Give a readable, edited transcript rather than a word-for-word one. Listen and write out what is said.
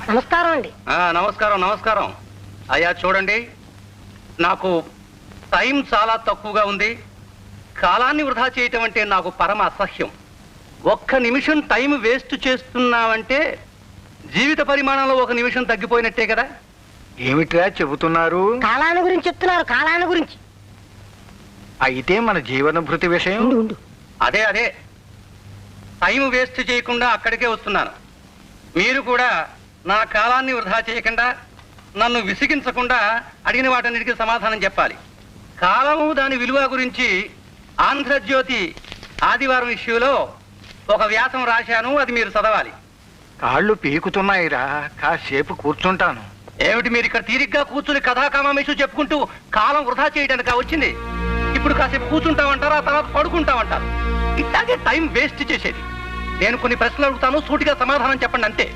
నమస్కారం అండి. నమస్కారం నమస్కారం. అయ్యా చూడండి, నాకు టైం చాలా తక్కువగా ఉంది. కాలాన్ని వృధా చేయటం అంటే నాకు పరమ అసహ్యం. ఒక్క నిమిషం టైం వేస్ట్ చేస్తున్నావంటే జీవిత పరిమాణంలో ఒక నిమిషం తగ్గిపోయినట్టే కదా. ఏమిట్రా చెబుతున్నారు? కాలాన్ని గురించి చెప్తున్నారు. కాలాన్ని గురించి. అయితే మన జీవన భృతి విషయం. అదే అదే టైం వేస్ట్ చేయకుండా అక్కడికే వస్తున్నాను. మీరు కూడా నా కాలాన్ని వృధా చేయకుండా, నన్ను విసిగించకుండా అడిగిన వాటన్నిటికీ సమాధానం చెప్పాలి. కాలము దాని విలువ గురించి ఆంధ్రజ్యోతి ఆదివారం ఇష్యూలో ఒక వ్యాసం రాశాను, అది మీరు చదవాలి. కాళ్ళు పీకుతున్నాయిరా, కాసేపు కూర్చుంటాను. ఏమిటి మీరు ఇక్కడ తీరిగ్గా కూర్చుని కథాకామేషు చెప్పుకుంటూ కాలం వృధా చేయడానికి వచ్చింది? ఇప్పుడు కాసేపు కూర్చుంటామంటారు, ఆ తర్వాత పడుకుంటామంటారు. ఇట్లాగే టైం వేస్ట్ చేసేది. నేను కొన్ని ప్రశ్నలు అడుగుతాను, సూటిగా సమాధానం చెప్పండి అంతే.